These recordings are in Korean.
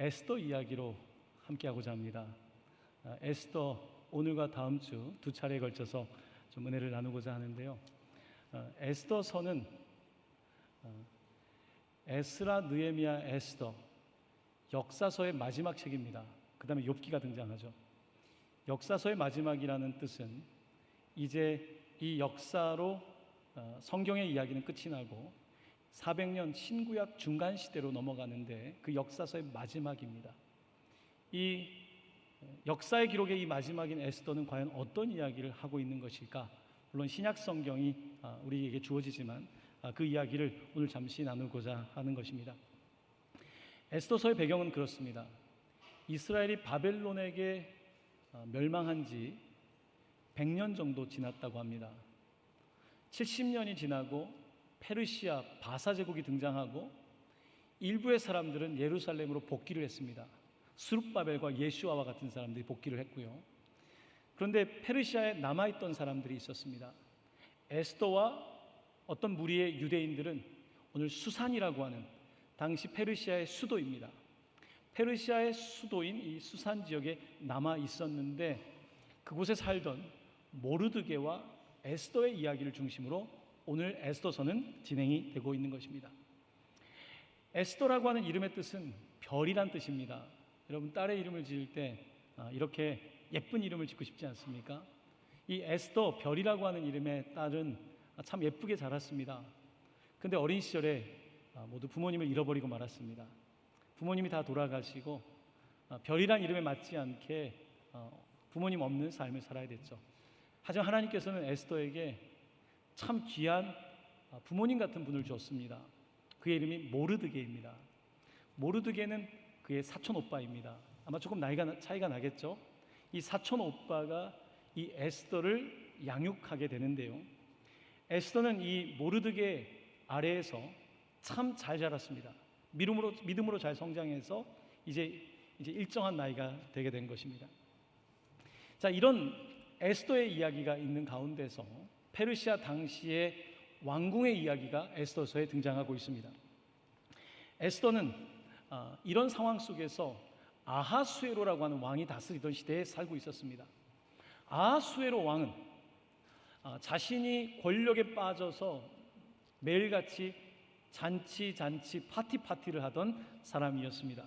에스더 이야기로 함께하고자 합니다. 에스더 오늘과 다음 주 두 차례에 걸쳐서 좀 은혜를 나누고자 하는데요. 에스더서는 에스라, 느헤미야, 에스더 역사서의 마지막 책입니다. 그 다음에 욥기가 등장하죠. 역사서의 마지막이라는 뜻은 이제 이 역사로 성경의 이야기는 끝이 나고 400년 신구약 중간 시대로 넘어가는데 그 역사서의 마지막입니다. 이 역사의 기록의 이 마지막인 에스더는 과연 어떤 이야기를 하고 있는 것일까? 물론 신약 성경이 우리에게 주어지지만 그 이야기를 오늘 잠시 나누고자 하는 것입니다. 에스더서의 배경은 그렇습니다. 이스라엘이 바벨론에게 멸망한 지 100년 정도 지났다고 합니다. 70년이 지나고 페르시아 바사 제국이 등장하고 일부의 사람들은 예루살렘으로 복귀를 했습니다. 스룹바벨과 예슈아와 같은 사람들이 복귀를 했고요. 그런데 페르시아에 남아있던 사람들이 있었습니다. 에스더와 어떤 무리의 유대인들은 오늘 수산이라고 하는 당시 페르시아의 수도입니다. 페르시아의 수도인 이 수산 지역에 남아 있었는데 그곳에 살던 모르드게와 에스더의 이야기를 중심으로 오늘 에스더서는 진행이 되고 있는 것입니다. 에스더라고 하는 이름의 뜻은 별이란 뜻입니다. 여러분 딸의 이름을 지을 때 이렇게 예쁜 이름을 짓고 싶지 않습니까? 이 에스더 별이라고 하는 이름의 딸은 참 예쁘게 자랐습니다. 그런데 어린 시절에 모두 부모님을 잃어버리고 말았습니다. 부모님이 다 돌아가시고 별이란 이름에 맞지 않게 부모님 없는 삶을 살아야 됐죠. 하지만 하나님께서는 에스더에게 참 귀한 부모님 같은 분을 줬습니다. 그의 이름이 모르드게입니다. 모르드게는 그의 사촌 오빠입니다. 아마 조금 나이가 차이가 나겠죠. 이 사촌 오빠가 이 에스더를 양육하게 되는데요. 에스더는 이 모르드게 아래에서 참 잘 자랐습니다. 믿음으로 잘 성장해서 이제 일정한 나이가 되게 된 것입니다. 자, 이런 에스더의 이야기가 있는 가운데서 페르시아 당시의 왕궁의 이야기가 에스더서에 등장하고 있습니다. 에스더는 이런 상황 속에서 아하수에로라고 하는 왕이 다스리던 시대에 살고 있었습니다. 아하수에로 왕은 자신이 권력에 빠져서 매일같이 잔치 파티를 하던 사람이었습니다.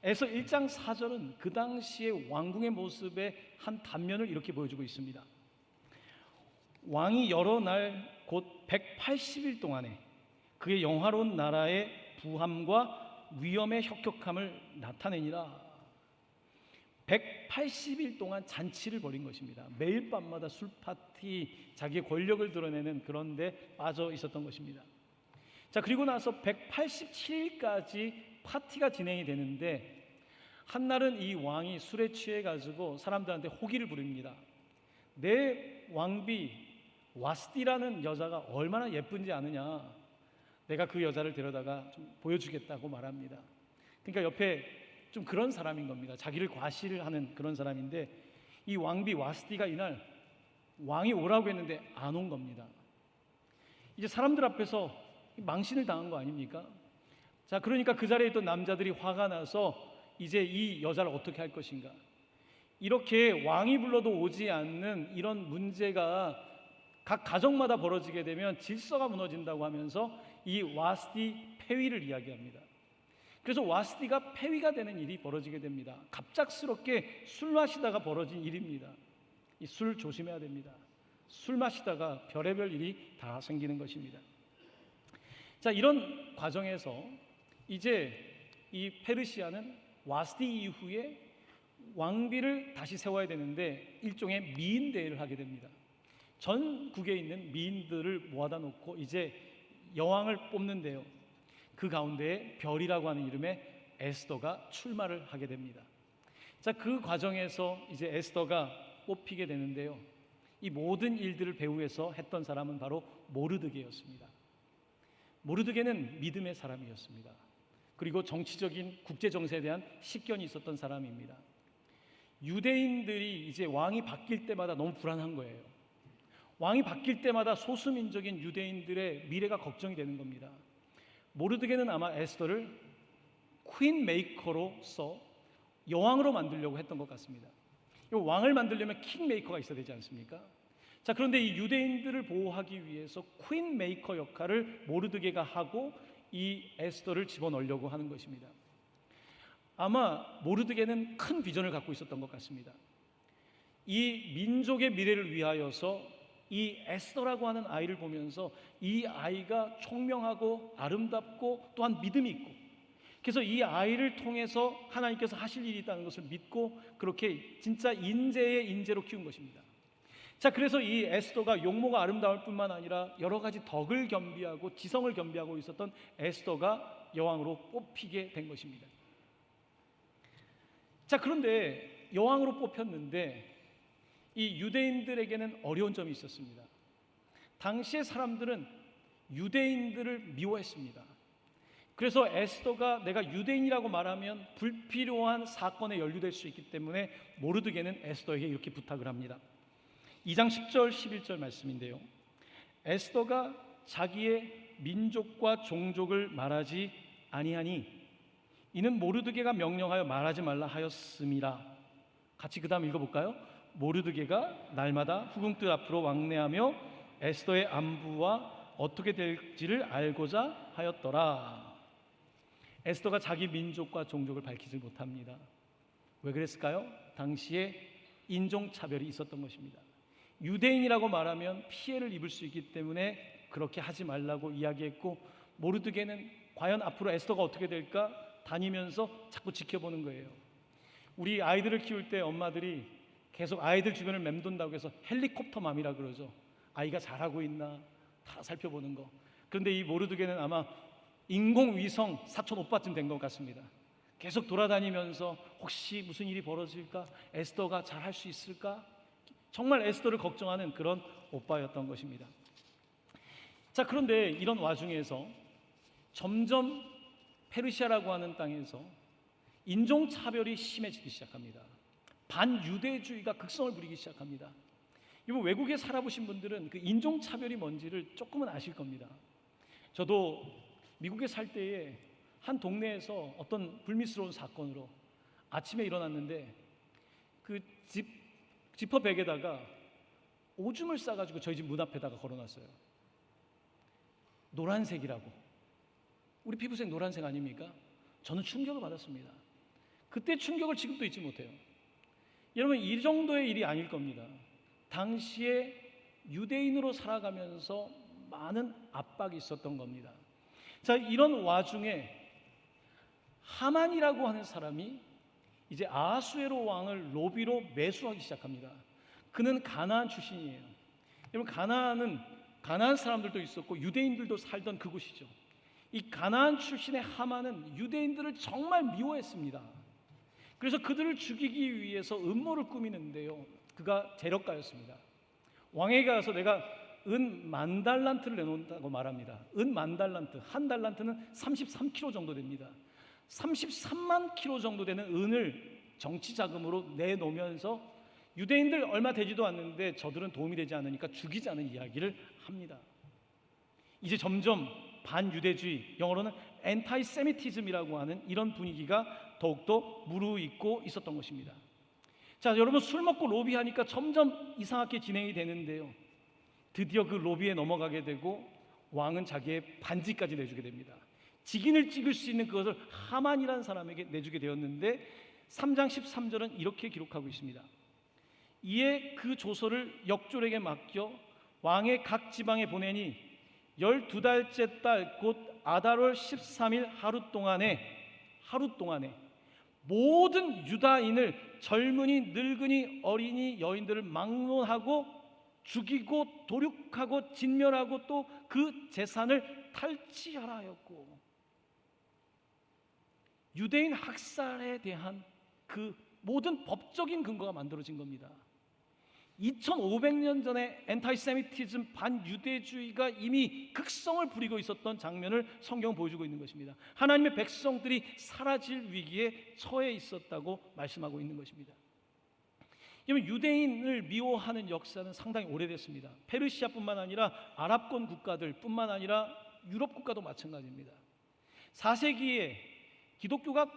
에서 1장 4절은 그 당시의 왕궁의 모습의 한 단면을 이렇게 보여주고 있습니다. 왕이 여러 날 곧 180일 동안에 그의 영화로운 나라의 부함과 위엄의 혁혁함을 나타내니라. 180일 동안 잔치를 벌인 것입니다. 매일 밤마다 술 파티, 자기의 권력을 드러내는 그런 데 빠져 있었던 것입니다. 자, 그리고 나서 187일까지 파티가 진행이 되는데 한날은 이 왕이 술에 취해 가지고 사람들한테 호기를 부립니다. 내 왕비 와스디라는 여자가 얼마나 예쁜지 아느냐, 내가 그 여자를 데려다가 좀 보여주겠다고 말합니다. 그러니까 옆에 좀 그런 사람인 겁니다. 자기를 과시하는 그런 사람인데 이 왕비 와스디가 이날 왕이 오라고 했는데 안 온 겁니다. 이제 사람들 앞에서 망신을 당한 거 아닙니까? 자, 그러니까 그 자리에 있던 남자들이 화가 나서 이제 이 여자를 어떻게 할 것인가, 이렇게 왕이 불러도 오지 않는 이런 문제가 각 가정마다 벌어지게 되면 질서가 무너진다고 하면서 이 와스디 폐위를 이야기합니다. 그래서 와스디가 폐위가 되는 일이 벌어지게 됩니다. 갑작스럽게 술 마시다가 벌어진 일입니다. 이 술 조심해야 됩니다. 술 마시다가 별의별 일이 다 생기는 것입니다. 자, 이런 과정에서 이제 이 페르시아는 와스디 이후에 왕비를 다시 세워야 되는데 일종의 미인 대회를 하게 됩니다. 전국에 있는 미인들을 모아다 놓고 이제 여왕을 뽑는데요. 그 가운데에 별이라고 하는 이름의 에스더가 출마를 하게 됩니다. 자, 그 과정에서 이제 에스더가 뽑히게 되는데요. 이 모든 일들을 배후에서 했던 사람은 바로 모르드게였습니다. 모르드게는 믿음의 사람이었습니다. 그리고 정치적인 국제 정세에 대한 식견이 있었던 사람입니다. 유대인들이 이제 왕이 바뀔 때마다 너무 불안한 거예요. 왕이 바뀔 때마다 소수민족인 유대인들의 미래가 걱정이 되는 겁니다. 모르드게는 아마 에스더를 퀸 메이커로서 여왕으로 만들려고 했던 것 같습니다. 왕을 만들려면 킹 메이커가 있어야 되지 않습니까? 자, 그런데 이 유대인들을 보호하기 위해서 퀸 메이커 역할을 모르드게가 하고 이 에스더를 집어넣으려고 하는 것입니다. 아마 모르드게는 큰 비전을 갖고 있었던 것 같습니다. 이 민족의 미래를 위하여서 이 에스더라고 하는 아이를 보면서 이 아이가 총명하고 아름답고 또한 믿음이 있고, 그래서 이 아이를 통해서 하나님께서 하실 일이 있다는 것을 믿고 그렇게 진짜 인재의 인재로 키운 것입니다. 자, 그래서 이 에스더가 용모가 아름다울 뿐만 아니라 여러 가지 덕을 겸비하고 지성을 겸비하고 있었던 에스더가 여왕으로 뽑히게 된 것입니다. 자, 그런데 여왕으로 뽑혔는데 이 유대인들에게는 어려운 점이 있었습니다. 당시의 사람들은 유대인들을 미워했습니다. 그래서 에스더가 내가 유대인이라고 말하면 불필요한 사건에 연루될 수 있기 때문에 모르드게는 에스더에게 이렇게 부탁을 합니다. 2장 10절 11절 말씀인데요, 에스더가 자기의 민족과 종족을 말하지 아니하니 이는 모르드게가 명령하여 말하지 말라 하였음이라. 같이 그 다음 읽어볼까요? 모르드게가 날마다 후궁들 앞으로 왕래하며 에스더의 안부와 어떻게 될지를 알고자 하였더라. 에스더가 자기 민족과 종족을 밝히지 못합니다. 왜 그랬을까요? 당시에 인종차별이 있었던 것입니다. 유대인이라고 말하면 피해를 입을 수 있기 때문에 그렇게 하지 말라고 이야기했고, 모르드게는 과연 앞으로 에스더가 어떻게 될까 다니면서 자꾸 지켜보는 거예요. 우리 아이들을 키울 때 엄마들이 계속 아이들 주변을 맴돈다고 해서 헬리콥터맘이라 그러죠. 아이가 잘하고 있나 다 살펴보는 거. 그런데 이 모르드게는 아마 인공위성 사촌 오빠쯤 된 것 같습니다. 계속 돌아다니면서 혹시 무슨 일이 벌어질까, 에스더가 잘할 수 있을까, 정말 에스더를 걱정하는 그런 오빠였던 것입니다. 자, 그런데 이런 와중에서 점점 페르시아라고 하는 땅에서 인종차별이 심해지기 시작합니다. 반유대주의가 극성을 부리기 시작합니다. 이번 외국에 살아보신 분들은 그 인종차별이 뭔지를 조금은 아실 겁니다. 저도 미국에 살 때에 한 동네에서 어떤 불미스러운 사건으로 아침에 일어났는데 그 지퍼백에다가 오줌을 싸가지고 저희 집 문 앞에다가 걸어놨어요. 노란색이라고. 우리 피부색 노란색 아닙니까? 저는 충격을 받았습니다. 그때 충격을 지금도 잊지 못해요. 여러분, 이 정도의 일이 아닐 겁니다. 당시에 유대인으로 살아가면서 많은 압박이 있었던 겁니다. 자, 이런 와중에 하만이라고 하는 사람이 이제 아하수에로 왕을 로비로 매수하기 시작합니다. 그는 가나안 출신이에요. 여러분, 가나안 사람들도 있었고 유대인들도 살던 그곳이죠. 이 가나안 출신의 하만은 유대인들을 정말 미워했습니다. 그래서 그들을 죽이기 위해서 음모를 꾸미는데요, 그가 재력가였습니다. 왕에게 가서 내가 은 10,000달란트를 내놓는다고 말합니다. 은 10,000달란트, 한 달란트는 33kg 정도 됩니다. 33만 kg 정도 되는 은을 정치 자금으로 내놓으면서 유대인들 얼마 되지도 않는데 저들은 도움이 되지 않으니까 죽이자는 이야기를 합니다. 이제 점점 반유대주의, 영어로는 엔타이세미티즘이라고 하는 이런 분위기가 더욱더 무르익고 있었던 것입니다. 자, 여러분, 술 먹고 로비하니까 점점 이상하게 진행이 되는데요, 드디어 그 로비에 넘어가게 되고 왕은 자기의 반지까지 내주게 됩니다. 직인을 찍을 수 있는 그것을 하만이라는 사람에게 내주게 되었는데 3장 13절은 이렇게 기록하고 있습니다. 이에 그 조서를 역졸에게 맡겨 왕의 각 지방에 보내니 12달째 달 곧 아달월 13일 하루 동안에 모든 유다인을 젊은이, 늙은이, 어린이, 여인들을 막론하고 죽이고 도륙하고 진멸하고 또 그 재산을 탈취하라 하였고, 유대인 학살에 대한 그 모든 법적인 근거가 만들어진 겁니다. 2500년 전에 엔타이세미티즘, 반유대주의가 이미 극성을 부리고 있었던 장면을 성경은 보여주고 있는 것입니다. 하나님의 백성들이 사라질 위기에 처해 있었다고 말씀하고 있는 것입니다. 유대인을 미워하는 역사는 상당히 오래됐습니다. 페르시아뿐만 아니라 아랍권 국가들뿐만 아니라 유럽 국가도 마찬가지입니다. 4세기에 기독교가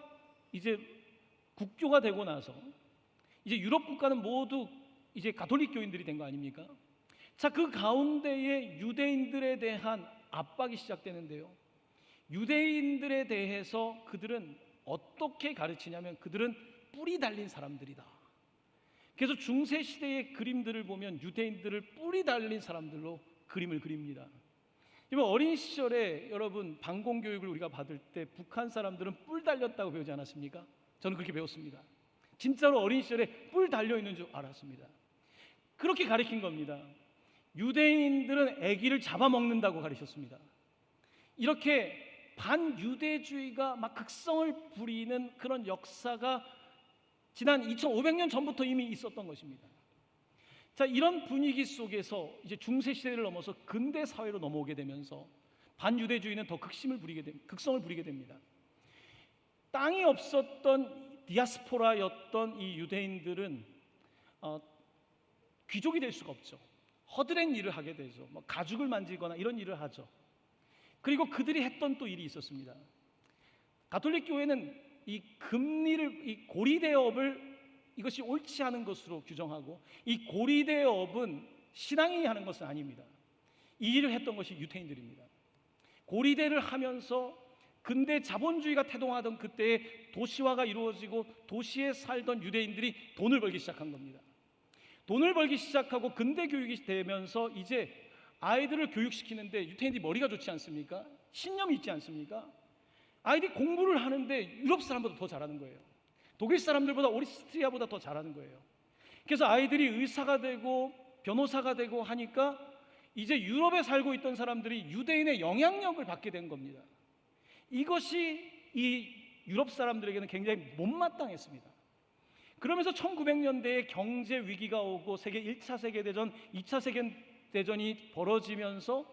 이제 국교가 되고 나서 이제 유럽 국가는 모두 이제 가톨릭 교인들이 된 거 아닙니까? 자, 그 가운데에 유대인들에 대한 압박이 시작되는데요. 유대인들에 대해서 그들은 어떻게 가르치냐면 그들은 뿔이 달린 사람들이다. 그래서 중세 시대의 그림들을 보면 유대인들을 뿔이 달린 사람들로 그림을 그립니다. 이번 어린 시절에 여러분 반공 교육을 우리가 받을 때 북한 사람들은 뿔 달렸다고 배우지 않았습니까? 저는 그렇게 배웠습니다. 진짜로 어린 시절에 뿔 달려 있는 줄 알았습니다. 그렇게 가르친 겁니다. 유대인들은 아기를 잡아먹는다고 가르쳤습니다. 이렇게 반유대주의가 막 극성을 부리는 그런 역사가 지난 2500년 전부터 이미 있었던 것입니다. 자, 이런 분위기 속에서 이제 중세 시대를 넘어서 근대 사회로 넘어오게 되면서 반유대주의는 더 극성을 부리게 됩니다. 땅이 없었던 디아스포라였던 이 유대인들은 귀족이 될 수가 없죠. 허드렛 일을 하게 되죠. 뭐 가죽을 만지거나 이런 일을 하죠. 그리고 그들이 했던 또 일이 있었습니다. 가톨릭 교회는 이 금리를, 이 고리대업을 이것이 옳지 않은 것으로 규정하고, 이 고리대업은 신앙인이 하는 것은 아닙니다. 이 일을 했던 것이 유대인들입니다. 고리대를 하면서 근대 자본주의가 태동하던 그때에 도시화가 이루어지고 도시에 살던 유대인들이 돈을 벌기 시작한 겁니다. 돈을 벌기 시작하고 근대 교육이 되면서 이제 아이들을 교육시키는데 유대인들이 머리가 좋지 않습니까? 신념이 있지 않습니까? 아이들이 공부를 하는데 유럽 사람보다 더 잘하는 거예요. 독일 사람들보다, 오스트리아보다 더 잘하는 거예요. 그래서 아이들이 의사가 되고 변호사가 되고 하니까 이제 유럽에 살고 있던 사람들이 유대인의 영향력을 받게 된 겁니다. 이것이 이 유럽 사람들에게는 굉장히 못마땅했습니다. 그러면서 1900년대에 경제 위기가 오고 세계 1차 세계대전, 2차 세계대전이 벌어지면서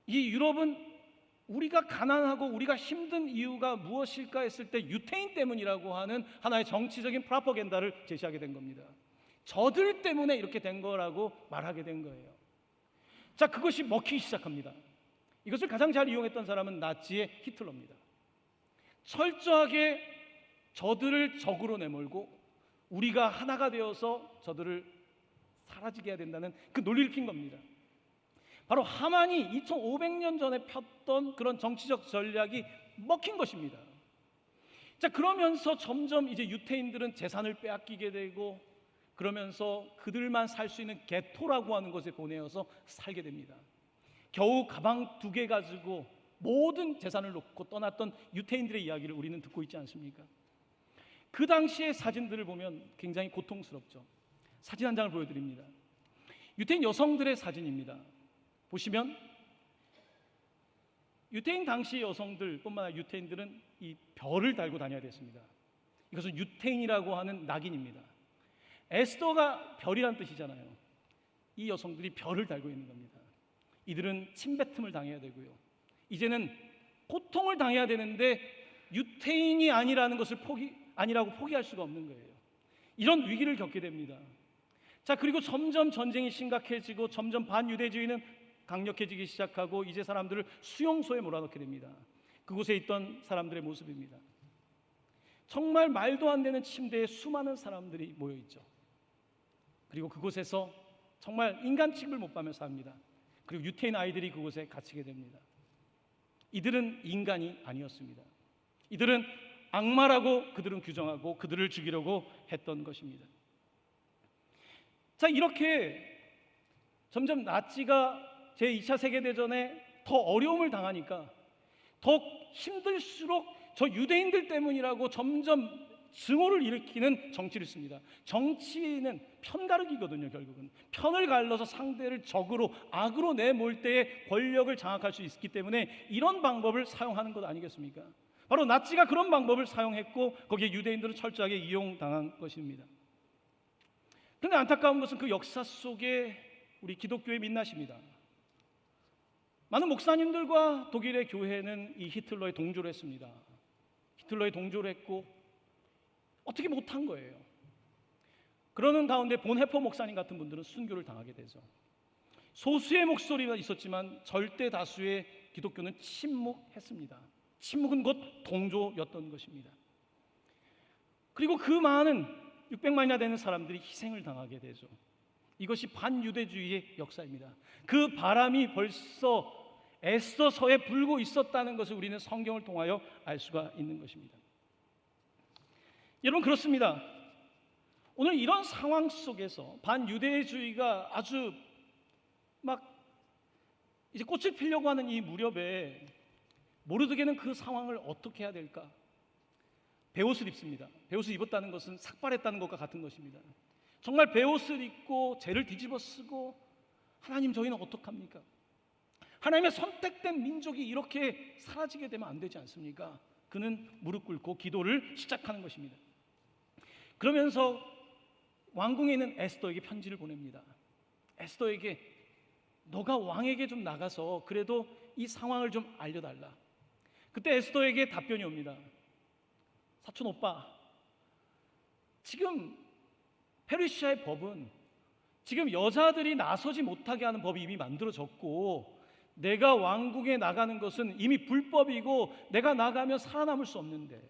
이 유럽은 우리가 가난하고 우리가 힘든 이유가 무엇일까 했을 때 유태인 때문이라고 하는 하나의 정치적인 프로파간다를 제시하게 된 겁니다. 저들 때문에 이렇게 된 거라고 말하게 된 거예요. 자, 그것이 먹히기 시작합니다. 이것을 가장 잘 이용했던 사람은 나치의 히틀러입니다. 철저하게 저들을 적으로 내몰고 우리가 하나가 되어서 저들을 사라지게 해야 된다는 그 논리를 핀 겁니다. 바로 하만이 2500년 전에 폈던 그런 정치적 전략이 먹힌 것입니다. 자, 그러면서 점점 이제 유태인들은 재산을 빼앗기게 되고, 그러면서 그들만 살 수 있는 게토라고 하는 곳에 보내어서 살게 됩니다. 겨우 가방 2개 가지고 모든 재산을 놓고 떠났던 유태인들의 이야기를 우리는 듣고 있지 않습니까? 그 당시의 사진들을 보면 굉장히 고통스럽죠. 사진 한 장을 보여드립니다. 유태인 여성들의 사진입니다. 보시면 유태인 당시 여성들뿐만 아니라 유태인들은 이 별을 달고 다녀야 됐습니다. 이것은 유태인이라고 하는 낙인입니다. 에스더가 별이란 뜻이잖아요. 이 여성들이 별을 달고 있는 겁니다. 이들은 침뱉음을 당해야 되고요. 이제는 고통을 당해야 되는데 유태인이 아니라는 것을 아니라고 포기할 수가 없는 거예요. 이런 위기를 겪게 됩니다. 자, 그리고 점점 전쟁이 심각해지고 점점 반유대주의는 강력해지기 시작하고 이제 사람들을 수용소에 몰아넣게 됩니다. 그곳에 있던 사람들의 모습입니다. 정말 말도 안 되는 침대에 수많은 사람들이 모여 있죠. 그리고 그곳에서 정말 인간 취급을 못 받으며 삽니다. 그리고 유태인 아이들이 그곳에 갇히게 됩니다. 이들은 인간이 아니었습니다. 이들은 악마라고 그들은 규정하고 그들을 죽이려고 했던 것입니다. 자, 이렇게 점점 나치가 제2차 세계대전에 더 어려움을 당하니까 더 힘들수록 저 유대인들 때문이라고 점점 증오를 일으키는 정치를 씁니다. 정치는 편가르기거든요. 결국은 편을 갈라서 상대를 적으로, 악으로 내몰 때에 권력을 장악할 수 있기 때문에 이런 방법을 사용하는 것 아니겠습니까? 바로 나치가 그런 방법을 사용했고 거기에 유대인들은 철저하게 이용당한 것입니다. 그런데 안타까운 것은 그 역사 속에 우리 기독교의 민낯입니다. 많은 목사님들과 독일의 교회는 이 히틀러에 동조를 했습니다. 히틀러에 동조를 했고 어떻게 못한 거예요. 그러는 가운데 본헤퍼 목사님 같은 분들은 순교를 당하게 되죠. 소수의 목소리가 있었지만 절대 다수의 기독교는 침묵했습니다. 침묵은 곧 동조였던 것입니다. 그리고 그 많은 600만이나 되는 사람들이 희생을 당하게 되죠. 이것이 반유대주의의 역사입니다. 그 바람이 벌써 에스더서에 불고 있었다는 것을 우리는 성경을 통하여 알 수가 있는 것입니다. 여러분, 그렇습니다. 오늘 이런 상황 속에서 반유대주의가 아주 막 이제 꽃을 피려고 하는 이 무렵에 모르드게는 그 상황을 어떻게 해야 될까? 베옷을 입습니다. 베옷을 입었다는 것은 삭발했다는 것과 같은 것입니다. 정말 베옷을 입고 죄를 뒤집어 쓰고, 하나님, 저희는 어떡합니까? 하나님의 선택된 민족이 이렇게 사라지게 되면 안 되지 않습니까? 그는 무릎 꿇고 기도를 시작하는 것입니다. 그러면서 왕궁에 있는 에스더에게 편지를 보냅니다. 에스더에게, 너가 왕에게 좀 나가서 그래도 이 상황을 좀 알려달라. 그때 에스더에게 답변이 옵니다. 사촌 오빠, 지금 페르시아의 법은 지금 여자들이 나서지 못하게 하는 법이 이미 만들어졌고, 내가 왕궁에 나가는 것은 이미 불법이고 내가 나가면 살아남을 수 없는데,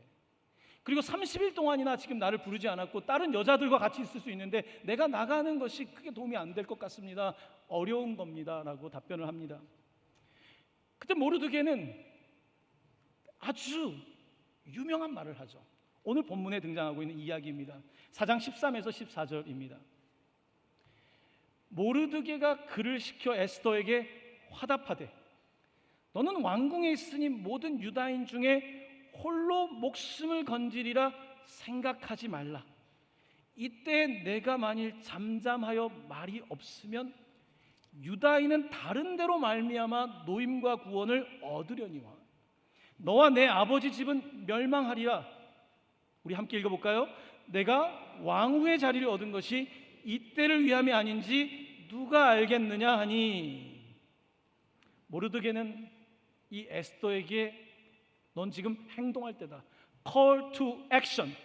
그리고 30일 동안이나 지금 나를 부르지 않았고 다른 여자들과 같이 있을 수 있는데 내가 나가는 것이 크게 도움이 안 될 것 같습니다. 어려운 겁니다 라고 답변을 합니다. 그때 모르드게는 아주 유명한 말을 하죠. 오늘 본문에 등장하고 있는 이야기입니다. 4장 13에서 14절입니다. 모르드게가 그를 시켜 에스더에게 화답하되, 너는 왕궁에 있으니 모든 유다인 중에 홀로 목숨을 건지리라 생각하지 말라. 이때 내가 만일 잠잠하여 말이 없으면 유다인은 다른 데로 말미암아 노임과 구원을 얻으려니와 너와 내 아버지 집은 멸망하리라. 우리 함께 읽어볼까요? 내가 왕후의 자리를 얻은 것이 이때를 위함이 아닌지 누가 알겠느냐 하니, 모르드게는 이 에스더에게 넌 지금 행동할 때다. Call to action.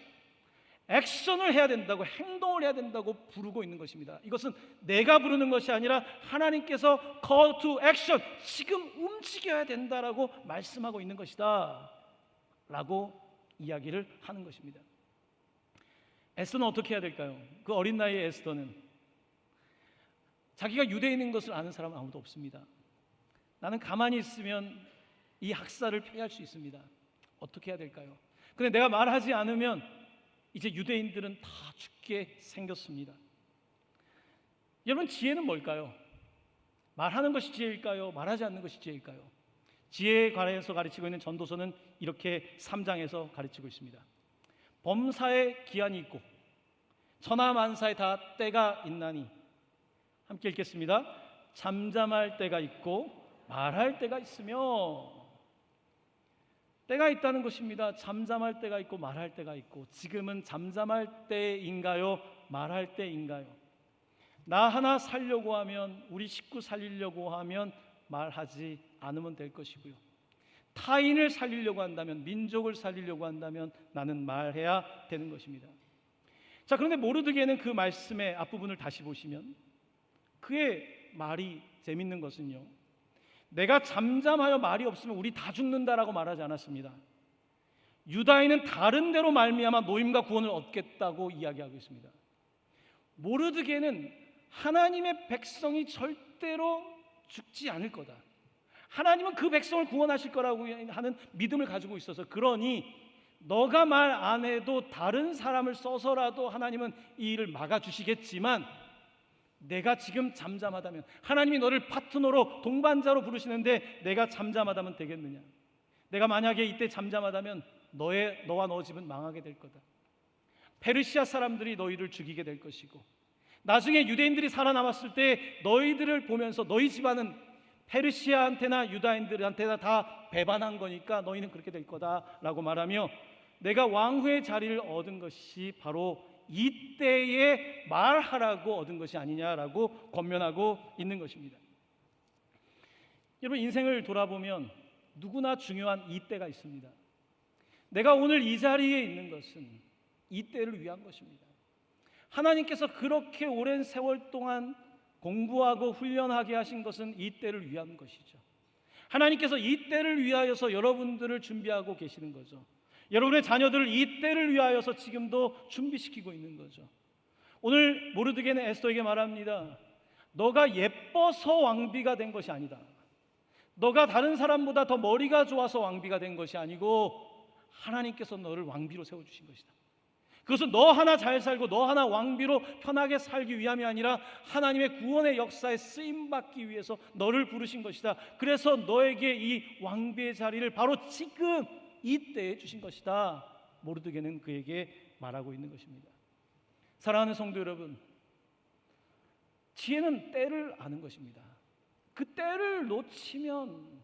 액션을 해야 된다고, 행동을 해야 된다고 부르고 있는 것입니다. 이것은 내가 부르는 것이 아니라 하나님께서 Call to action, 지금 움직여야 된다라고 말씀하고 있는 것이다 라고 이야기를 하는 것입니다. 에스더는 어떻게 해야 될까요? 그 어린 나이의 에스더는 자기가 유대인인 것을 아는 사람은 아무도 없습니다. 나는 가만히 있으면 이 학살을 피할 수 있습니다. 어떻게 해야 될까요? 근데 내가 말하지 않으면 이제 유대인들은 다 죽게 생겼습니다. 여러분, 지혜는 뭘까요? 말하는 것이 지혜일까요? 말하지 않는 것이 지혜일까요? 지혜에 관해서 가르치고 있는 전도서는 이렇게 3장에서 가르치고 있습니다. 범사에 기한이 있고 천하만사에 다 때가 있나니, 함께 읽겠습니다. 잠잠할 때가 있고 말할 때가 있으며, 때가 있다는 것입니다. 잠잠할 때가 있고 말할 때가 있고, 지금은 잠잠할 때인가요? 말할 때인가요? 나 하나 살려고 하면, 우리 식구 살리려고 하면 말하지 않으면 될 것이고요, 타인을 살리려고 한다면, 민족을 살리려고 한다면 나는 말해야 되는 것입니다. 자, 그런데 모르드게는 그 말씀의 앞부분을 다시 보시면 그의 말이 재밌는 것은요, 내가 잠잠하여 말이 없으면 우리 다 죽는다라고 말하지 않았습니다. 유다인은 다른 데로 말미암아 노임과 구원을 얻겠다고 이야기하고 있습니다. 모르드게는 하나님의 백성이 절대로 죽지 않을 거다, 하나님은 그 백성을 구원하실 거라고 하는 믿음을 가지고 있어서, 그러니 너가 말 안 해도 다른 사람을 써서라도 하나님은 이 일을 막아주시겠지만, 내가 지금 잠잠하다면, 하나님이 너를 파트너로, 동반자로 부르시는데 내가 잠잠하다면 되겠느냐? 내가 만약에 이때 잠잠하다면 너와 너 집은 망하게 될 거다. 페르시아 사람들이 너희를 죽이게 될 것이고, 나중에 유대인들이 살아남았을 때 너희들을 보면서 너희 집안은 페르시아한테나 유다인들한테나 다 배반한 거니까 너희는 그렇게 될 거다라고 말하며, 내가 왕후의 자리를 얻은 것이 바로 이때에 말하라고 얻은 것이 아니냐라고 권면하고 있는 것입니다. 여러분, 인생을 돌아보면 누구나 중요한 이때가 있습니다. 내가 오늘 이 자리에 있는 것은 이때를 위한 것입니다. 하나님께서 그렇게 오랜 세월 동안 공부하고 훈련하게 하신 것은 이때를 위한 것이죠. 하나님께서 이 때를 위하여서 여러분들을 준비하고 계시는 거죠. 여러분의 자녀들을 이 때를 위하여서 지금도 준비시키고 있는 거죠. 오늘 모르드게는 에스더에게 말합니다. 너가 예뻐서 왕비가 된 것이 아니다. 너가 다른 사람보다 더 머리가 좋아서 왕비가 된 것이 아니고 하나님께서 너를 왕비로 세워주신 것이다. 그것은 너 하나 잘 살고 너 하나 왕비로 편하게 살기 위함이 아니라 하나님의 구원의 역사에 쓰임받기 위해서 너를 부르신 것이다. 그래서 너에게 이 왕비의 자리를 바로 지금 이때에 주신 것이다. 모르드게는 그에게 말하고 있는 것입니다. 사랑하는 성도 여러분, 지혜는 때를 아는 것입니다. 그 때를 놓치면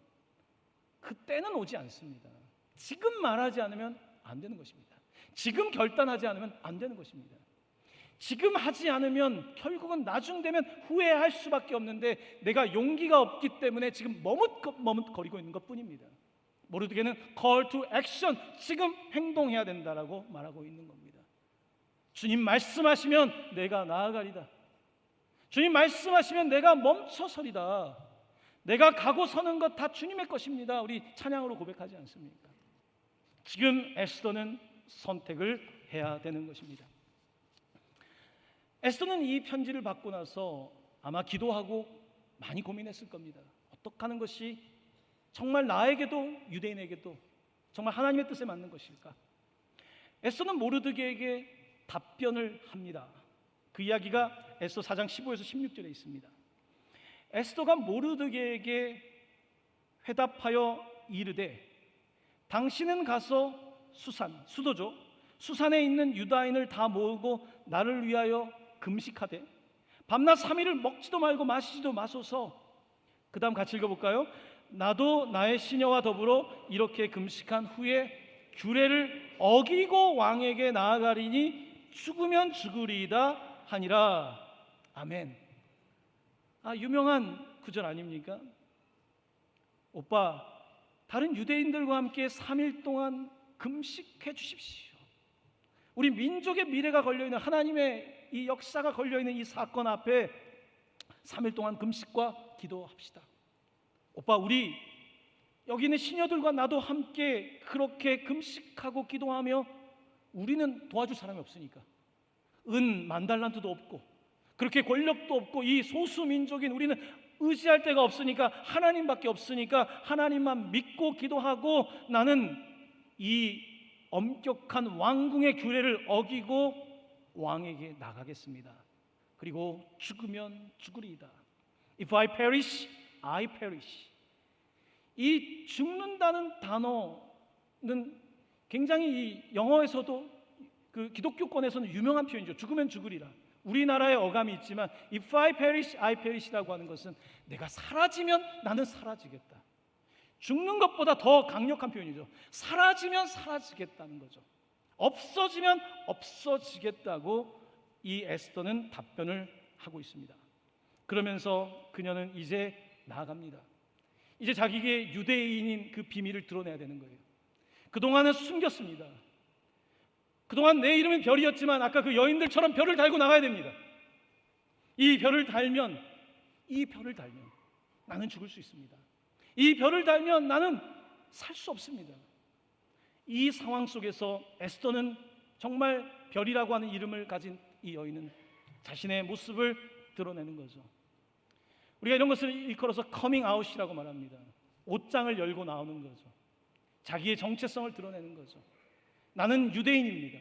그 때는 오지 않습니다. 지금 말하지 않으면 안 되는 것입니다. 지금 결단하지 않으면 안 되는 것입니다. 지금 하지 않으면 결국은 나중 되면 후회할 수밖에 없는데 내가 용기가 없기 때문에 지금 머뭇거리고 있는 것뿐입니다. 모르드게는 call to action, 지금 행동해야 된다라고 말하고 있는 겁니다. 주님 말씀하시면 내가 나아가리다. 주님 말씀하시면 내가 멈춰서리다. 내가 가고 서는 것 다 주님의 것입니다. 우리 찬양으로 고백하지 않습니까? 지금 에스더는 선택을 해야 되는 것입니다. 에스더는 이 편지를 받고 나서 아마 기도하고 많이 고민했을 겁니다. 어떻게 하는 것이 정말 나에게도 유대인에게도 정말 하나님의 뜻에 맞는 것일까? 에스더는 모르드게에게 답변을 합니다. 그 이야기가 에스더 4장 15에서 16절에 있습니다. 에스더가 모르드게에게 회답하여 이르되 당신은 가서 수도죠. 수산에 있는 유다인을 다 모으고 나를 위하여 금식하되 밤낮 3일을 먹지도 말고 마시지도 마소서. 그 다음 같이 읽어볼까요? 나도 나의 시녀와 더불어 이렇게 금식한 후에 규례를 어기고 왕에게 나아가리니 죽으면 죽으리이다 하니라. 아멘. 유명한 구절 아닙니까? 오빠, 다른 유대인들과 함께 3일 동안 금식해 주십시오. 우리 민족의 미래가 걸려있는 하나님의 이 역사가 걸려있는 이 사건 앞에 3일 동안 금식과 기도합시다. 오빠, 우리 여기 있는 시녀들과 나도 함께 그렇게 금식하고 기도하며 우리는 도와줄 사람이 없으니까 은 10,000달란트도 없고 그렇게 권력도 없고 이 소수 민족인 우리는 의지할 데가 없으니까 하나님밖에 없으니까 하나님만 믿고 기도하고 나는 이 엄격한 왕궁의 규례를 어기고 왕에게 나가겠습니다. 그리고 죽으면 죽으리이다. If I perish, I perish. 이 죽는다는 단어는 굉장히 이 영어에서도 그 기독교권에서는 유명한 표현이죠. 죽으면 죽으리라. 우리나라의 어감이 있지만 If I perish, I perish라고 하는 것은 내가 사라지면 나는 사라지겠다. 죽는 것보다 더 강력한 표현이죠. 사라지면 사라지겠다는 거죠. 없어지면 없어지겠다고 이 에스더는 답변을 하고 있습니다. 그러면서 그녀는 이제 나아갑니다. 이제 자기의 유대인인 그 비밀을 드러내야 되는 거예요. 그동안은 숨겼습니다. 그동안 내 이름은 별이었지만 아까 그 여인들처럼 별을 달고 나가야 됩니다. 이 별을 달면 나는 죽을 수 있습니다. 이 별을 달면 나는 살 수 없습니다. 이 상황 속에서 에스더는 정말 별이라고 하는 이름을 가진 이 여인은 자신의 모습을 드러내는 거죠. 우리가 이런 것을 일컬어서 커밍 아웃이라고 말합니다. 옷장을 열고 나오는 거죠. 자기의 정체성을 드러내는 거죠. 나는 유대인입니다.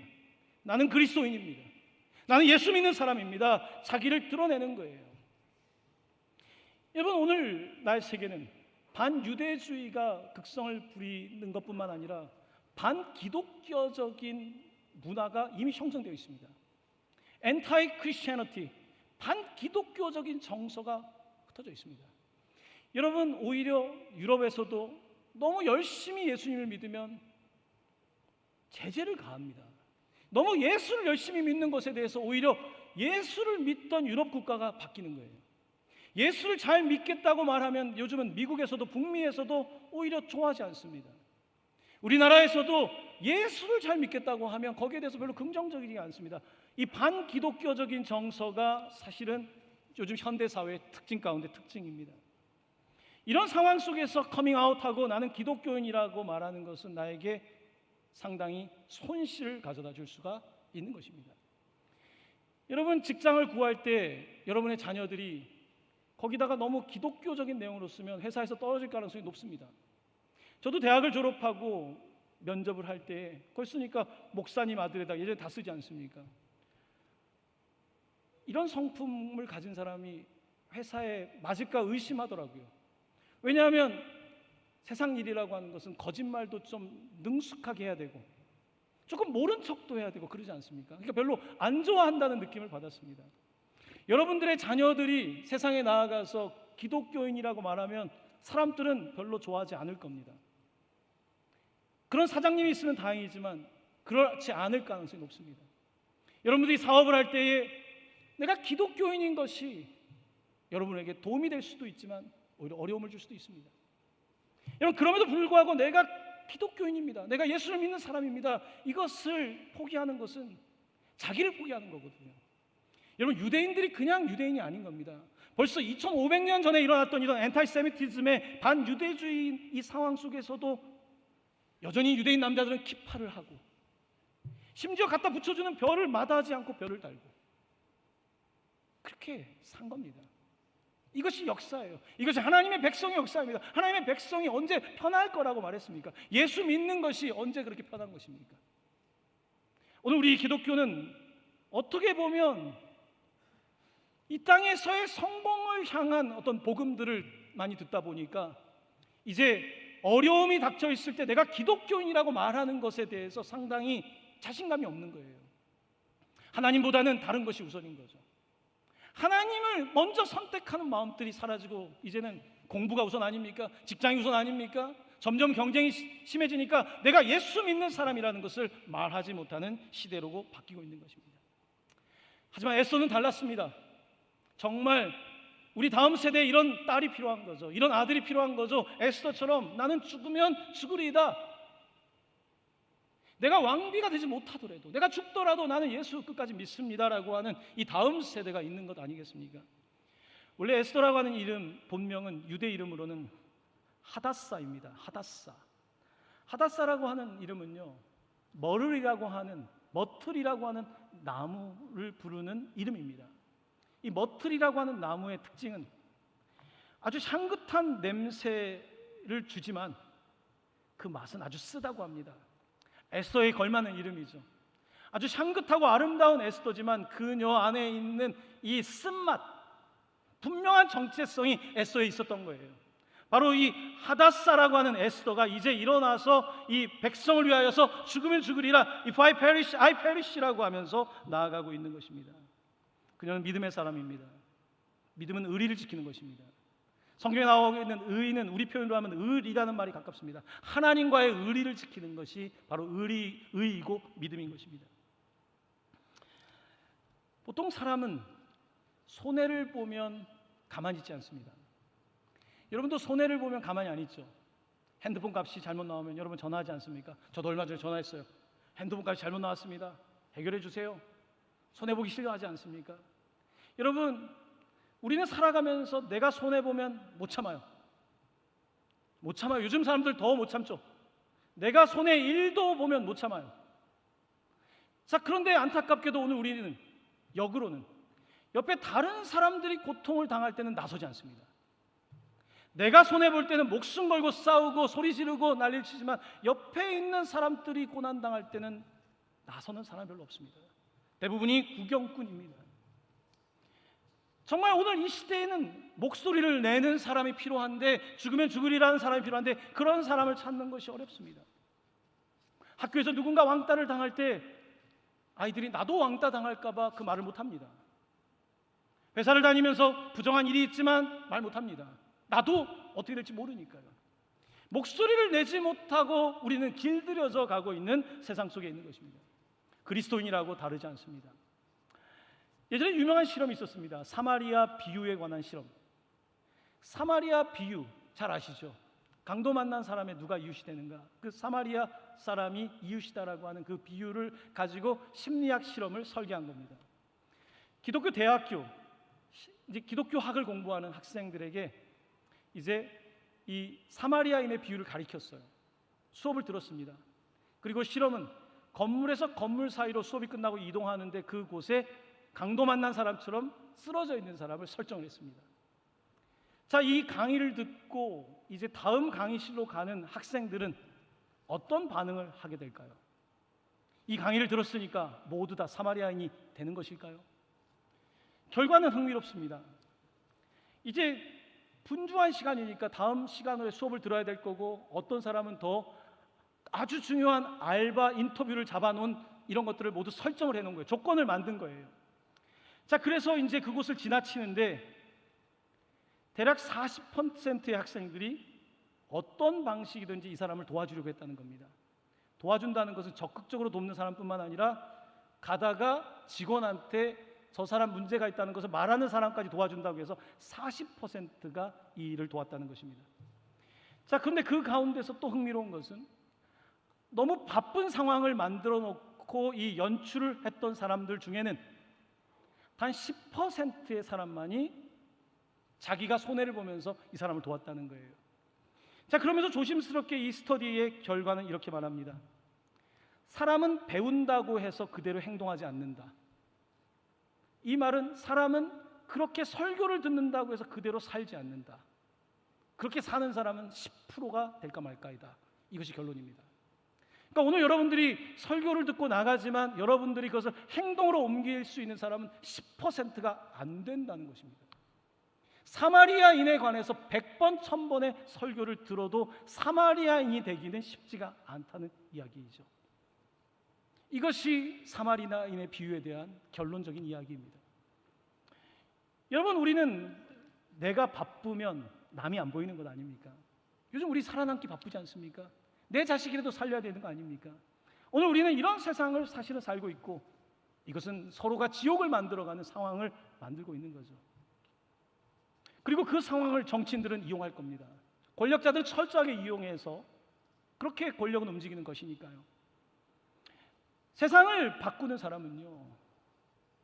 나는 그리스도인입니다. 나는 예수 믿는 사람입니다. 자기를 드러내는 거예요. 여러분, 오늘 날 세계는 반유대주의가 극성을 부리는 것뿐만 아니라 반기독교적인 문화가 이미 형성되어 있습니다. 엔타이 크리스티애니티, 반기독교적인 정서가 흩어져 있습니다. 여러분, 오히려 유럽에서도 너무 열심히 예수님을 믿으면 제재를 가합니다. 너무 예수를 열심히 믿는 것에 대해서 오히려 예수를 믿던 유럽 국가가 바뀌는 거예요. 예수를 잘 믿겠다고 말하면 요즘은 미국에서도 북미에서도 오히려 좋아하지 않습니다. 우리나라에서도 예수를 잘 믿겠다고 하면 거기에 대해서 별로 긍정적이지 않습니다. 이 반기독교적인 정서가 사실은 요즘 현대사회의 특징 가운데 특징입니다. 이런 상황 속에서 커밍아웃하고 나는 기독교인이라고 말하는 것은 나에게 상당히 손실을 가져다 줄 수가 있는 것입니다. 여러분, 직장을 구할 때 여러분의 자녀들이 거기다가 너무 기독교적인 내용으로 쓰면 회사에서 떨어질 가능성이 높습니다. 저도 대학을 졸업하고 면접을 할 때 그걸 쓰니까 목사님 아들에다 예전에 다 쓰지 않습니까? 이런 성품을 가진 사람이 회사에 맞을까 의심하더라고요. 왜냐하면 세상 일이라고 하는 것은 거짓말도 좀 능숙하게 해야 되고 조금 모른 척도 해야 되고 그러지 않습니까? 그러니까 별로 안 좋아한다는 느낌을 받았습니다. 여러분들의 자녀들이 세상에 나아가서 기독교인이라고 말하면 사람들은 별로 좋아하지 않을 겁니다. 그런 사장님이 있으면 다행이지만 그렇지 않을 가능성이 높습니다. 여러분들이 사업을 할 때에 내가 기독교인인 것이 여러분에게 도움이 될 수도 있지만 오히려 어려움을 줄 수도 있습니다. 여러분, 그럼에도 불구하고 내가 기독교인입니다, 내가 예수를 믿는 사람입니다, 이것을 포기하는 것은 자기를 포기하는 거거든요. 여러분, 유대인들이 그냥 유대인이 아닌 겁니다. 벌써 2500년 전에 일어났던 이런 엔타이세미티즘의 반유대주의 이 상황 속에서도 여전히 유대인 남자들은 키파를 하고 심지어 갖다 붙여주는 별을 마다하지 않고 별을 달고 그렇게 산 겁니다. 이것이 역사예요. 이것이 하나님의 백성의 역사입니다. 하나님의 백성이 언제 편할 거라고 말했습니까? 예수 믿는 것이 언제 그렇게 편한 것입니까? 오늘 우리 기독교는 어떻게 보면 이 땅에서의 성공을 향한 어떤 복음들을 많이 듣다 보니까 이제 어려움이 닥쳐 있을 때 내가 기독교인이라고 말하는 것에 대해서 상당히 자신감이 없는 거예요. 하나님보다는 다른 것이 우선인 거죠. 하나님을 먼저 선택하는 마음들이 사라지고 이제는 공부가 우선 아닙니까? 직장이 우선 아닙니까? 점점 경쟁이 심해지니까 내가 예수 믿는 사람이라는 것을 말하지 못하는 시대로 바뀌고 있는 것입니다. 하지만 에스더는 달랐습니다. 정말 우리 다음 세대에 이런 딸이 필요한 거죠. 이런 아들이 필요한 거죠. 에스더처럼 나는 죽으면 죽으리이다. 내가 왕비가 되지 못하더라도, 내가 죽더라도 나는 예수 끝까지 믿습니다라고 하는 이 다음 세대가 있는 것 아니겠습니까? 원래 에스더라고 하는 이름, 본명은 유대 이름으로는 하다사입니다. 하다사라고 하는 이름은요, 머틀이라고 하는 나무를 부르는 이름입니다. 이 머틀이라고 하는 나무의 특징은 아주 향긋한 냄새를 주지만 그 맛은 아주 쓰다고 합니다. 에스더에 걸맞는 이름이죠. 아주 향긋하고 아름다운 에스더지만 그녀 안에 있는 이 쓴맛, 분명한 정체성이 에스더에 있었던 거예요. 바로 이 하다사라고 하는 에스더가 이제 일어나서 이 백성을 위하여서 죽으면 죽으리라, If I perish, I perish라고 하면서 나아가고 있는 것입니다. 그녀는 믿음의 사람입니다. 믿음은 의리를 지키는 것입니다. 성경에 나오고 있는 의는 우리 표현으로 하면 의리라는 말이 가깝습니다. 하나님과의 의리를 지키는 것이 바로 의이고 믿음인 것입니다. 보통 사람은 손해를 보면 가만히 있지 않습니다. 여러분도 손해를 보면 가만히 안 있죠. 핸드폰 값이 잘못 나오면 여러분 전화하지 않습니까? 저도 얼마 전에 전화했어요. 핸드폰 값이 잘못 나왔습니다. 해결해 주세요. 손해보기 싫어하지 않습니까? 여러분, 우리는 살아가면서 내가 손해보면 못 참아요. 요즘 사람들 더 못 참죠. 내가 손해 1도 보면 못 참아요. 자, 그런데 안타깝게도 오늘 우리는 역으로는 옆에 다른 사람들이 고통을 당할 때는 나서지 않습니다. 내가 손해볼 때는 목숨 걸고 싸우고 소리 지르고 난리를 치지만 옆에 있는 사람들이 고난당할 때는 나서는 사람이 별로 없습니다. 대부분이 구경꾼입니다. 정말 오늘 이 시대에는 목소리를 내는 사람이 필요한데, 죽으면 죽으리라는 사람이 필요한데 그런 사람을 찾는 것이 어렵습니다. 학교에서 누군가 왕따를 당할 때 아이들이 나도 왕따 당할까 봐 그 말을 못합니다. 회사를 다니면서 부정한 일이 있지만 말 못합니다. 나도 어떻게 될지 모르니까요. 목소리를 내지 못하고 우리는 길들여져 가고 있는 세상 속에 있는 것입니다. 그리스도인이라고 다르지 않습니다. 예전에 유명한 실험이 있었습니다. 사마리아 비유에 관한 실험. 사마리아 비유 잘 아시죠? 강도 만난 사람의 누가 이웃이 되는가? 그 사마리아 사람이 이웃이다라고 하는 그 비유를 가지고 심리학 실험을 설계한 겁니다. 기독교 대학교, 이제 기독교학을 공부하는 학생들에게 이제 이 사마리아인의 비유를 가리켰어요. 수업을 들었습니다. 그리고 실험은 건물에서 건물 사이로 수업이 끝나고 이동하는데 그곳에 강도 만난 사람처럼 쓰러져 있는 사람을 설정을 했습니다. 자, 이 강의를 듣고 이제 다음 강의실로 가는 학생들은 어떤 반응을 하게 될까요? 이 강의를 들었으니까 모두 다 사마리아인이 되는 것일까요? 결과는 흥미롭습니다. 이제 분주한 시간이니까 다음 시간에 수업을 들어야 될 거고, 어떤 사람은 더 아주 중요한 알바 인터뷰를 잡아놓은 이런 것들을 모두 설정을 해놓은 거예요. 조건을 만든 거예요. 자, 그래서 이제 그곳을 지나치는데 대략 40%의 학생들이 어떤 방식이든지 이 사람을 도와주려고 했다는 겁니다. 도와준다는 것은 적극적으로 돕는 사람뿐만 아니라 가다가 직원한테 저 사람 문제가 있다는 것을 말하는 사람까지 도와준다고 해서 40%가 이 일을 도왔다는 것입니다. 자, 그런데 그 가운데서 또 흥미로운 것은 너무 바쁜 상황을 만들어 놓고 이 연출을 했던 사람들 중에는 단 10%의 사람만이 자기가 손해를 보면서 이 사람을 도왔다는 거예요. 자, 그러면서 조심스럽게 이 스터디의 결과는 이렇게 말합니다. 사람은 배운다고 해서 그대로 행동하지 않는다. 이 말은 사람은 그렇게 설교를 듣는다고 해서 그대로 살지 않는다. 그렇게 사는 사람은 10%가 될까 말까이다. 이것이 결론입니다. 그러니까 오늘 여러분들이 설교를 듣고 나가지만 여러분들이 그것을 행동으로 옮길 수 있는 사람은 10%가 안 된다는 것입니다. 사마리아인에 관해서 100번, 1000번의 설교를 들어도 사마리아인이 되기는 쉽지가 않다는 이야기이죠. 이것이 사마리아인의 비유에 대한 결론적인 이야기입니다. 여러분, 우리는 내가 바쁘면 남이 안 보이는 것 아닙니까? 요즘 우리 살아남기 바쁘지 않습니까? 내 자식이라도 살려야 되는 거 아닙니까? 오늘 우리는 이런 세상을 사실은 살고 있고, 이것은 서로가 지옥을 만들어가는 상황을 만들고 있는 거죠. 그리고 그 상황을 정치인들은 이용할 겁니다. 권력자들은 철저하게 이용해서 그렇게 권력은 움직이는 것이니까요. 세상을 바꾸는 사람은요,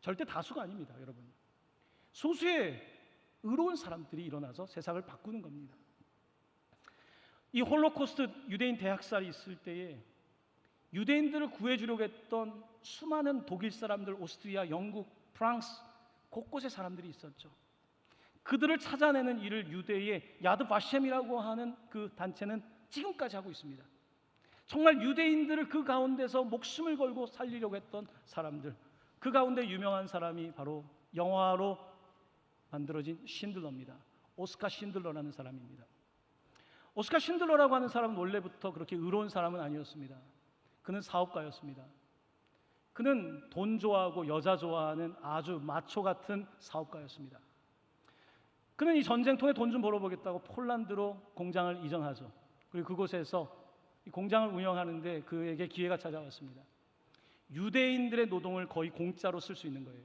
절대 다수가 아닙니다, 여러분. 소수의 의로운 사람들이 일어나서 세상을 바꾸는 겁니다. 이 홀로코스트 유대인 대학살이 있을 때에 유대인들을 구해주려고 했던 수많은 독일 사람들, 오스트리아, 영국, 프랑스 곳곳에 사람들이 있었죠. 그들을 찾아내는 일을 유대의 야드 바셴이라고 하는 그 단체는 지금까지 하고 있습니다. 정말 유대인들을 그 가운데서 목숨을 걸고 살리려고 했던 사람들, 그 가운데 유명한 사람이 바로 영화로 만들어진 신들러입니다. 오스카 신들러라는 사람입니다. 오스카 신들러라고 하는 사람은 원래부터 그렇게 의로운 사람은 아니었습니다. 그는 사업가였습니다. 그는 돈 좋아하고 여자 좋아하는 아주 마초 같은 사업가였습니다. 그는 이 전쟁통에 돈 좀 벌어보겠다고 폴란드로 공장을 이전하죠. 그리고 그곳에서 이 공장을 운영하는데 그에게 기회가 찾아왔습니다. 유대인들의 노동을 거의 공짜로 쓸 수 있는 거예요.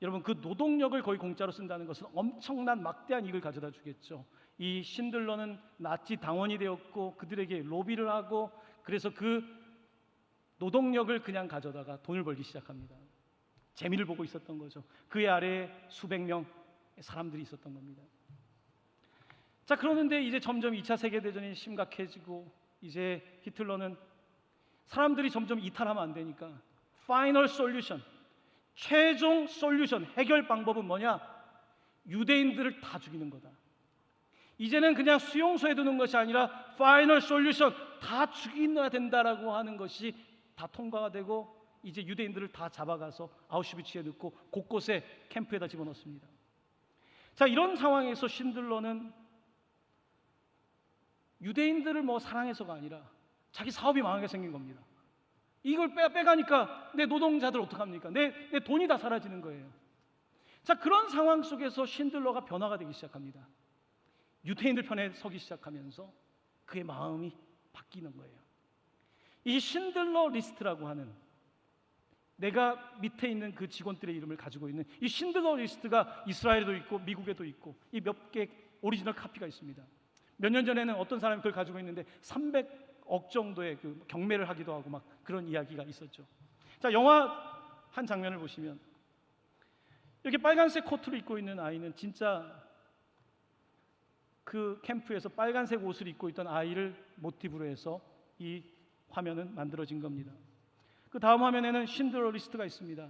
여러분, 그 노동력을 거의 공짜로 쓴다는 것은 엄청난 막대한 이익을 가져다 주겠죠. 이 신들러는 나치 당원이 되었고 그들에게 로비를 하고, 그래서 그 노동력을 그냥 가져다가 돈을 벌기 시작합니다. 재미를 보고 있었던 거죠. 그의 아래에 수백 명 사람들이 있었던 겁니다. 자, 그러는데 이제 점점 2차 세계대전이 심각해지고 이제 히틀러는 사람들이 점점 이탈하면 안 되니까 파이널 솔루션, 최종 솔루션, 해결 방법은 뭐냐? 유대인들을 다 죽이는 거다. 이제는 그냥 수용소에 두는 것이 아니라 파이널 솔루션, 다 죽여야 된다라고 하는 것이 다 통과가 되고 이제 유대인들을 다 잡아가서 아우슈비츠에 넣고 곳곳에 캠프에다 집어넣습니다. 자, 이런 상황에서 신들러는 유대인들을 사랑해서가 아니라 자기 사업이 망하게 생긴 겁니다. 이걸 빼가니까 내 노동자들 어떡합니까? 내 돈이 다 사라지는 거예요. 자, 그런 상황 속에서 신들러가 변화가 되기 시작합니다. 유대인들 편에 서기 시작하면서 그의 마음이 바뀌는 거예요. 이 신들러 리스트라고 하는, 내가 밑에 있는 그 직원들의 이름을 가지고 있는 이 신들러 리스트가 이스라엘에도 있고 미국에도 있고 이 몇 개 오리지널 카피가 있습니다. 몇 년 전에는 어떤 사람이 그걸 가지고 있는데 300억 정도의 그 경매를 하기도 하고 막 그런 이야기가 있었죠. 자, 영화 한 장면을 보시면 이렇게 빨간색 코트를 입고 있는 아이는 진짜 그 캠프에서 빨간색 옷을 입고 있던 아이를 모티브로 해서 이 화면은 만들어진 겁니다. 그 다음 화면에는 신들러 리스트가 있습니다.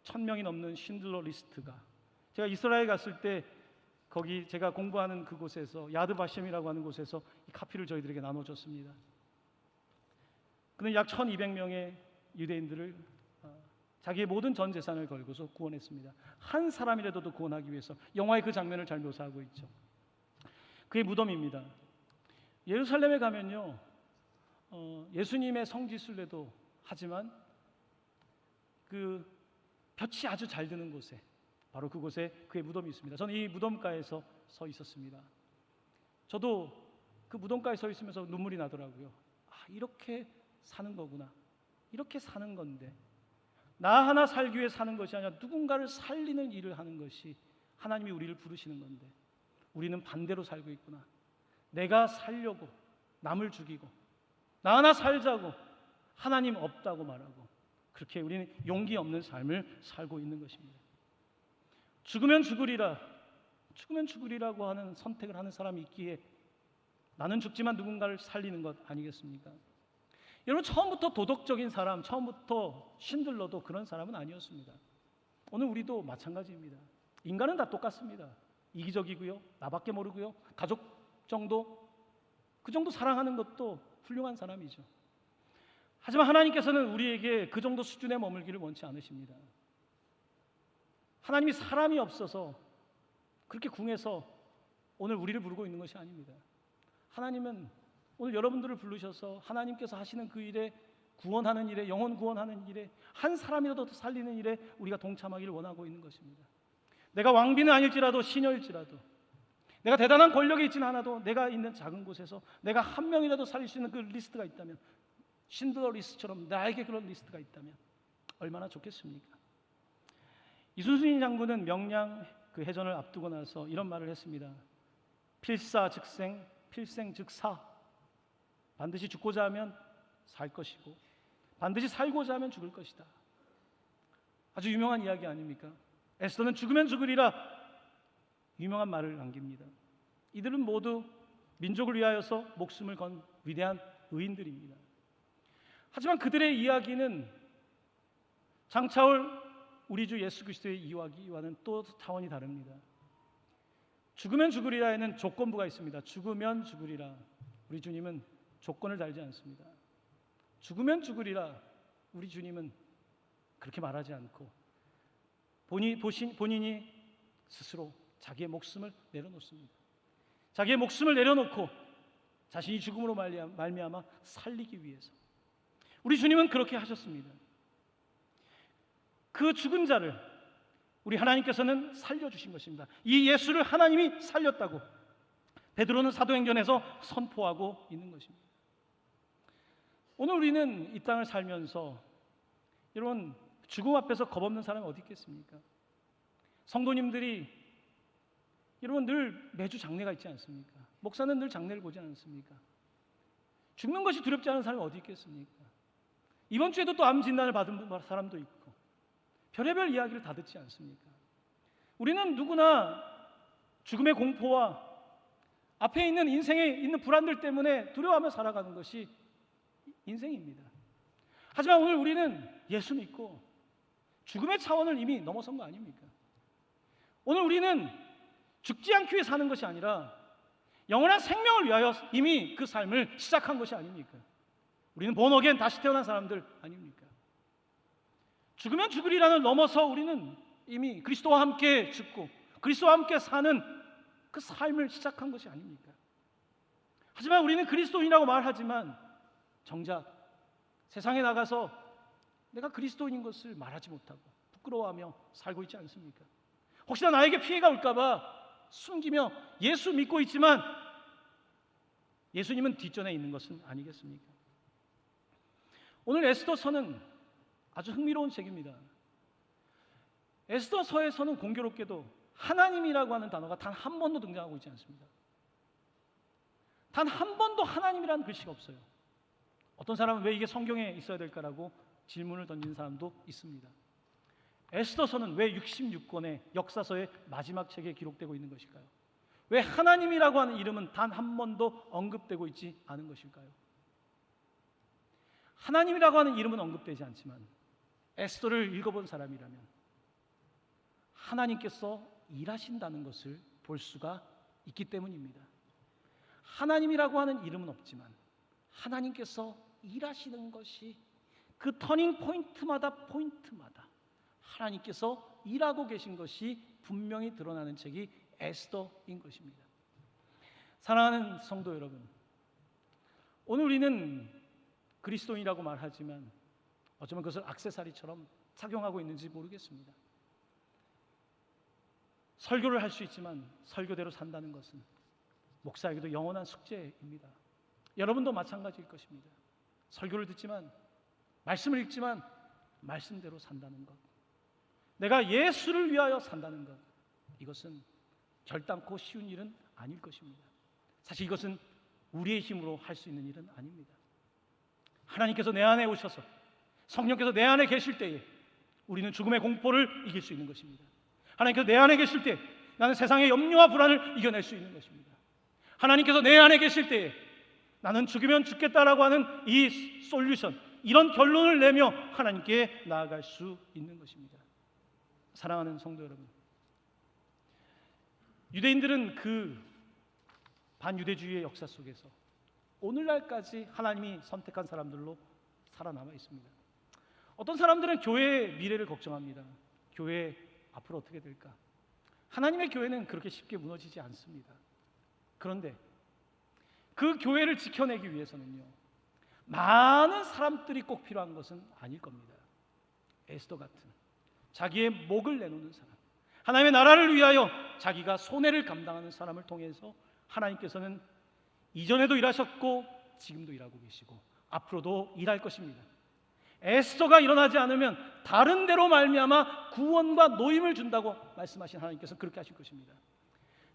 1000명이 넘는 신들러 리스트가, 제가 이스라엘 갔을 때 거기 제가 공부하는 그곳에서 야드바셴이라고 하는 곳에서 이 카피를 저희들에게 나눠줬습니다. 그는 약 1200명의 유대인들을 자기의 모든 전 재산을 걸고서 구원했습니다. 한 사람이라도 구원하기 위해서. 영화의 그 장면을 잘 묘사하고 있죠. 그의 무덤입니다. 예루살렘에 가면요, 예수님의 성지순례도 하지만 그 볕이 아주 잘 드는 곳에, 바로 그곳에 그의 무덤이 있습니다. 저는 이 무덤가에서 서 있었습니다. 저도 그 무덤가에 서 있으면서 눈물이 나더라고요. 이렇게 사는 거구나. 이렇게 사는 건데, 나 하나 살기 위해 사는 것이 아니라 누군가를 살리는 일을 하는 것이 하나님이 우리를 부르시는 건데, 우리는 반대로 살고 있구나. 내가 살려고 남을 죽이고, 나 하나 살자고 하나님 없다고 말하고, 그렇게 우리는 용기 없는 삶을 살고 있는 것입니다. 죽으면 죽으리라고 하는 선택을 하는 사람이 있기에 나는 죽지만 누군가를 살리는 것 아니겠습니까? 여러분, 처음부터 도덕적인 사람, 처음부터 신들러도 그런 사람은 아니었습니다. 오늘 우리도 마찬가지입니다. 인간은 다 똑같습니다. 이기적이고요, 나밖에 모르고요, 가족 정도, 그 정도 사랑하는 것도 훌륭한 사람이죠. 하지만 하나님께서는 우리에게 그 정도 수준에 머물기를 원치 않으십니다. 하나님이 사람이 없어서 그렇게 궁해서 오늘 우리를 부르고 있는 것이 아닙니다. 하나님은 오늘 여러분들을 부르셔서 하나님께서 하시는 그 일에, 구원하는 일에, 영혼 구원하는 일에, 한 사람이라도 더 살리는 일에 우리가 동참하기를 원하고 있는 것입니다. 내가 왕비는 아닐지라도, 시녀일지라도, 내가 대단한 권력이 있지는 않아도 내가 있는 작은 곳에서 내가 한 명이라도 살릴 수 있는 그 리스트가 있다면, 신들러 리스트처럼 나에게 그런 리스트가 있다면 얼마나 좋겠습니까? 이순신 장군은 명량 그 해전을 앞두고 나서 이런 말을 했습니다. 필사즉생, 필생즉사. 반드시 죽고자 하면 살 것이고 반드시 살고자 하면 죽을 것이다. 아주 유명한 이야기 아닙니까? 에스더는 죽으면 죽으리라 유명한 말을 남깁니다. 이들은 모두 민족을 위하여서 목숨을 건 위대한 의인들입니다. 하지만 그들의 이야기는 장차올 우리 주 예수 그리스도의 이야기와는 또 차원이 다릅니다. 죽으면 죽으리라에는 조건부가 있습니다. 죽으면 죽으리라. 우리 주님은 조건을 달지 않습니다. 죽으면 죽으리라. 우리 주님은 그렇게 말하지 않고 본인이 스스로 자기의 목숨을 내려놓습니다. 자기의 목숨을 내려놓고 자신이 죽음으로 말미암아 살리기 위해서. 우리 주님은 그렇게 하셨습니다. 그 죽은 자를 우리 하나님께서는 살려주신 것입니다. 이 예수를 하나님이 살렸다고 베드로는 사도행전에서 선포하고 있는 것입니다. 오늘 우리는 이 땅을 살면서 여러분, 죽음 앞에서 겁없는 사람이 어디 있겠습니까? 성도님들이 여러분 늘 매주 장례가 있지 않습니까? 목사는 늘 장례를 보지 않습니까? 죽는 것이 두렵지 않은 사람이 어디 있겠습니까? 이번 주에도 또 암 진단을 받은 사람도 있고 별의별 이야기를 다 듣지 않습니까? 우리는 누구나 죽음의 공포와 앞에 있는 인생에 있는 불안들 때문에 두려워하며 살아가는 것이 인생입니다. 하지만 오늘 우리는 예수 믿고 죽음의 차원을 이미 넘어선 거 아닙니까? 오늘 우리는 죽지 않기 위해 사는 것이 아니라 영원한 생명을 위하여 이미 그 삶을 시작한 것이 아닙니까? 우리는 본 어게인 다시 태어난 사람들 아닙니까? 죽으면 죽으리라는 넘어서 우리는 이미 그리스도와 함께 죽고 그리스도와 함께 사는 그 삶을 시작한 것이 아닙니까? 하지만 우리는 그리스도인이라고 말하지만 정작 세상에 나가서 내가 그리스도인인 것을 말하지 못하고 부끄러워하며 살고 있지 않습니까? 혹시나 나에게 피해가 올까 봐 숨기며 예수 믿고 있지만 예수님은 뒷전에 있는 것은 아니겠습니까? 오늘 에스더서는 아주 흥미로운 책입니다. 에스더서에서는 공교롭게도 하나님이라고 하는 단어가 단 한 번도 등장하고 있지 않습니다. 단 한 번도 하나님이라는 글씨가 없어요. 어떤 사람은 왜 이게 성경에 있어야 될까라고 질문을 던지는 사람도 있습니다. 에스더서는 왜 66권의 역사서의 마지막 책에 기록되고 있는 것일까요? 왜 하나님이라고 하는 이름은 단 한 번도 언급되고 있지 않은 것일까요? 하나님이라고 하는 이름은 언급되지 않지만 에스더를 읽어본 사람이라면 하나님께서 일하신다는 것을 볼 수가 있기 때문입니다. 하나님이라고 하는 이름은 없지만 하나님께서 일하시는 것이 그 터닝 포인트마다 하나님께서 일하고 계신 것이 분명히 드러나는 책이 에스더인 것입니다. 사랑하는 성도 여러분, 오늘 우리는 그리스도인이라고 말하지만 어쩌면 그것을 액세서리처럼 착용하고 있는지 모르겠습니다. 설교를 할 수 있지만 설교대로 산다는 것은 목사에게도 영원한 숙제입니다. 여러분도 마찬가지일 것입니다. 설교를 듣지만, 말씀을 읽지만 말씀대로 산다는 것, 내가 예수를 위하여 산다는 것, 이것은 결단코 쉬운 일은 아닐 것입니다. 사실 이것은 우리의 힘으로 할 수 있는 일은 아닙니다. 하나님께서 내 안에 오셔서 성령께서 내 안에 계실 때에 우리는 죽음의 공포를 이길 수 있는 것입니다. 하나님께서 내 안에 계실 때 나는 세상의 염려와 불안을 이겨낼 수 있는 것입니다. 하나님께서 내 안에 계실 때에 나는 죽으면 죽겠다라고 하는 이 솔루션, 이런 결론을 내며 하나님께 나아갈 수 있는 것입니다. 사랑하는 성도 여러분, 유대인들은 그 반유대주의의 역사 속에서 오늘날까지 하나님이 선택한 사람들로 살아남아 있습니다. 어떤 사람들은 교회의 미래를 걱정합니다. 교회 앞으로 어떻게 될까? 하나님의 교회는 그렇게 쉽게 무너지지 않습니다. 그런데 그 교회를 지켜내기 위해서는요, 많은 사람들이 꼭 필요한 것은 아닐 겁니다. 에스더 같은 자기의 목을 내놓는 사람, 하나님의 나라를 위하여 자기가 손해를 감당하는 사람을 통해서 하나님께서는 이전에도 일하셨고 지금도 일하고 계시고 앞으로도 일할 것입니다. 에스더가 일어나지 않으면 다른 데로 말미암아 구원과 노임을 준다고 말씀하신 하나님께서는 그렇게 하실 것입니다.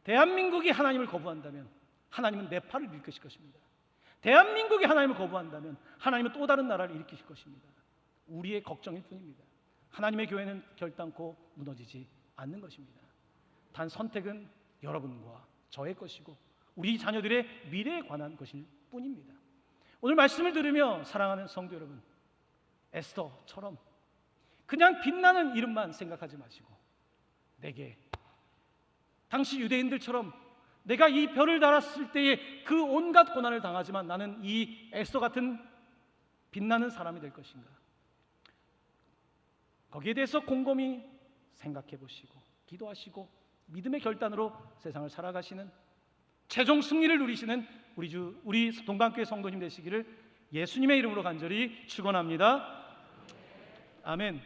대한민국이 하나님을 거부한다면 하나님은 네팔을 일으키실 것입니다. 대한민국이 하나님을 거부한다면 하나님은 또 다른 나라를 일으키실 것입니다. 우리의 걱정일 뿐입니다. 하나님의 교회는 결단코 무너지지 않는 것입니다. 단 선택은 여러분과 저의 것이고 우리 자녀들의 미래에 관한 것일 뿐입니다. 오늘 말씀을 들으며 사랑하는 성도 여러분, 에스더처럼 그냥 빛나는 이름만 생각하지 마시고 내게 당시 유대인들처럼 내가 이 별을 달았을 때에 그 온갖 고난을 당하지만 나는 이 에스더 같은 빛나는 사람이 될 것인가, 거기에 대해서 곰곰이 생각해 보시고 기도하시고 믿음의 결단으로 세상을 살아가시는 최종 승리를 누리시는 우리 동강교회 성도님 되시기를 예수님의 이름으로 간절히 축원합니다. 아멘.